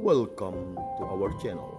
Welcome to our channel.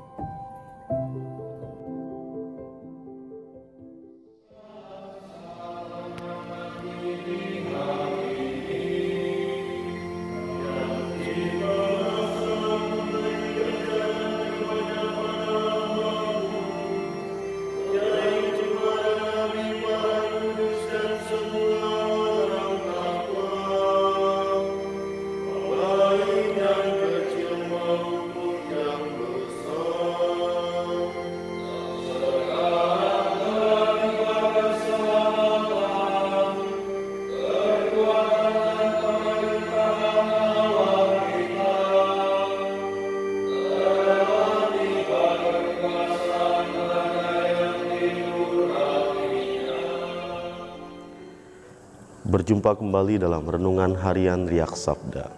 Berjumpa kembali dalam renungan harian Riak Sabda.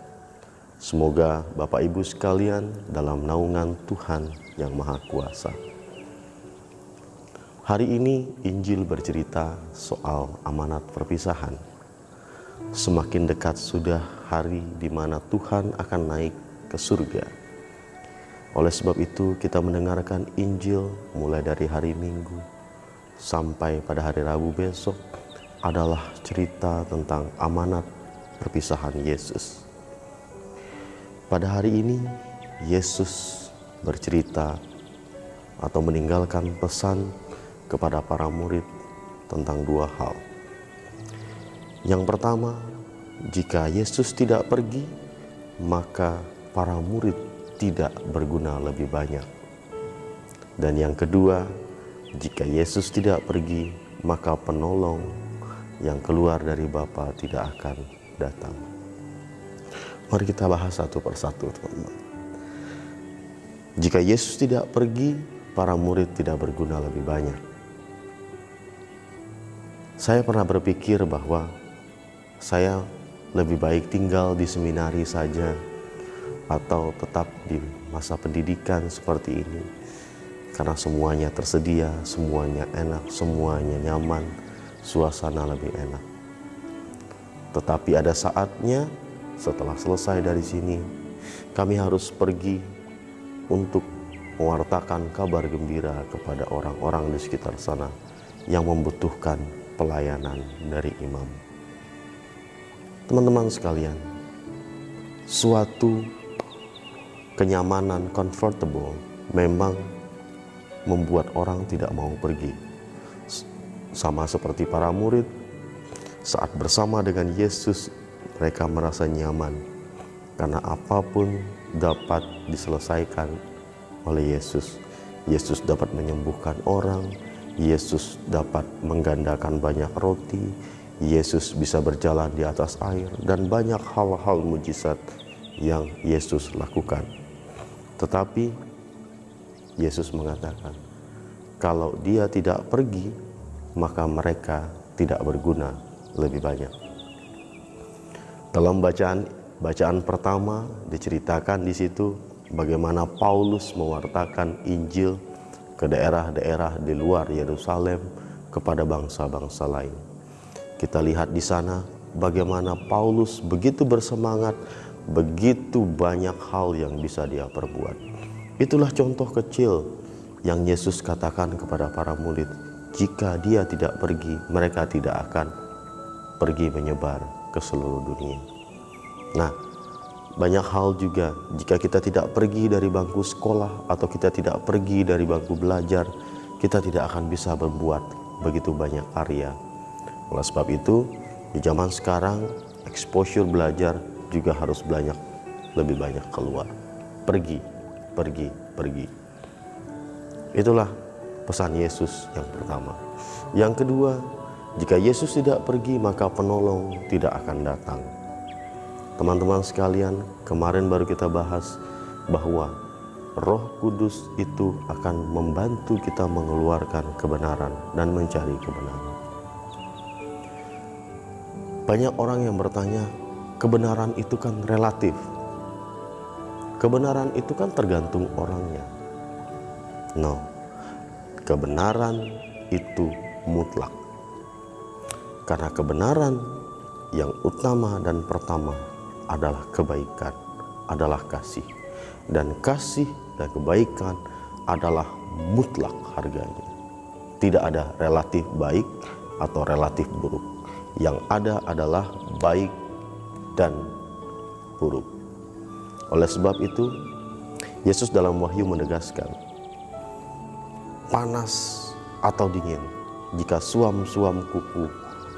Semoga Bapak Ibu sekalian dalam naungan Tuhan yang Maha Kuasa. Hari ini Injil bercerita soal amanat perpisahan. Semakin dekat sudah hari di mana Tuhan akan naik ke surga. Oleh sebab itu kita mendengarkan Injil mulai dari hari Minggu sampai pada hari Rabu besok adalah cerita tentang amanat perpisahan Yesus. Pada hari ini, Yesus bercerita atau meninggalkan pesan kepada para murid tentang dua hal. Yang pertama, jika Yesus tidak pergi, maka para murid tidak berguna lebih banyak. Dan yang kedua, jika Yesus tidak pergi, maka penolong yang keluar dari Bapa tidak akan datang. Mari kita bahas satu persatu, teman-teman. Jika Yesus tidak pergi, para murid tidak berguna lebih banyak. Saya pernah berpikir bahwa saya lebih baik tinggal di seminari saja atau tetap di masa pendidikan seperti ini. Karena semuanya tersedia, semuanya enak, semuanya nyaman, suasana lebih enak. Tetapi ada saatnya setelah selesai dari sini, kami harus pergi untuk mewartakan kabar gembira kepada orang-orang di sekitar sana yang membutuhkan pelayanan dari imam. Teman-teman sekalian, suatu kenyamanan comfortable memang membuat orang tidak mau pergi. Sama seperti para murid, saat bersama dengan Yesus, mereka merasa nyaman karena apapun dapat diselesaikan oleh Yesus. Yesus dapat menyembuhkan orang, Yesus dapat menggandakan banyak roti, Yesus bisa berjalan di atas air, dan banyak hal-hal mujizat yang Yesus lakukan. Tetapi Yesus mengatakan, kalau Dia tidak pergi, maka mereka tidak berguna lebih banyak. Dalam bacaan pertama diceritakan di situ bagaimana Paulus mewartakan Injil ke daerah-daerah di luar Yerusalem kepada bangsa-bangsa lain. Kita lihat di sana bagaimana Paulus begitu bersemangat, begitu banyak hal yang bisa dia perbuat. Itulah contoh kecil yang Yesus katakan kepada para murid. Jika Dia tidak pergi, mereka tidak akan pergi menyebar ke seluruh dunia. Nah, banyak hal juga jika kita tidak pergi dari bangku sekolah atau kita tidak pergi dari bangku belajar, kita tidak akan bisa berbuat begitu banyak karya. Oleh sebab itu, di zaman sekarang exposure belajar juga harus lebih banyak keluar. Pergi. Itulah pesan Yesus yang pertama. Yang kedua, jika Yesus tidak pergi, maka penolong tidak akan datang. Teman-teman sekalian, kemarin baru kita bahas bahwa Roh Kudus itu akan membantu kita mengeluarkan kebenaran dan mencari kebenaran. Banyak orang yang bertanya, kebenaran itu kan relatif. Kebenaran itu kan tergantung orangnya. No. Kebenaran itu mutlak. Karena kebenaran yang utama dan pertama adalah kebaikan, adalah kasih. Dan kasih dan kebaikan adalah mutlak harganya. Tidak ada relatif baik atau relatif buruk. Yang ada adalah baik dan buruk. Oleh sebab itu, Yesus dalam Wahyu menegaskan, panas atau dingin, jika suam-suam kuku,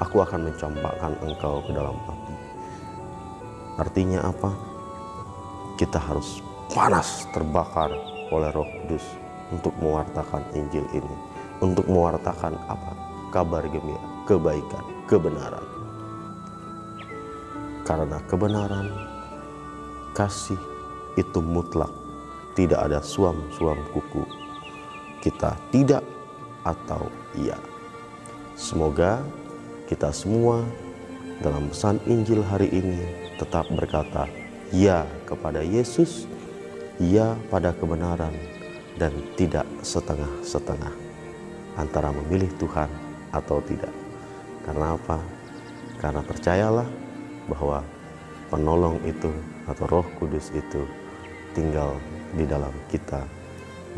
aku akan mencampakkan engkau ke dalam api. Artinya apa? Kita harus panas terbakar oleh Roh Kudus untuk mewartakan Injil ini, untuk mewartakan apa? Kabar gembira, kebaikan, kebenaran. Karena kebenaran, kasih itu mutlak, tidak ada suam-suam kuku. Kita tidak atau iya. Semoga kita semua dalam pesan Injil hari ini tetap berkata ya kepada Yesus, ya pada kebenaran, dan tidak setengah-setengah antara memilih Tuhan atau tidak. Karena apa? Karena percayalah bahwa penolong itu atau Roh Kudus itu tinggal di dalam kita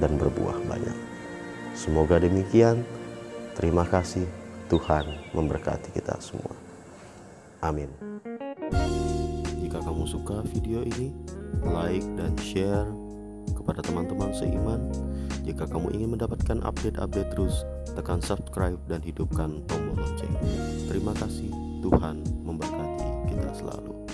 dan berbuah banyak. Semoga demikian. Terima kasih. Tuhan memberkati kita semua. Amin. Jika kamu suka video ini, like dan share kepada teman-teman seiman. Jika kamu ingin mendapatkan update-update terus, tekan subscribe dan hidupkan tombol lonceng. Terima kasih. Tuhan memberkati kita selalu.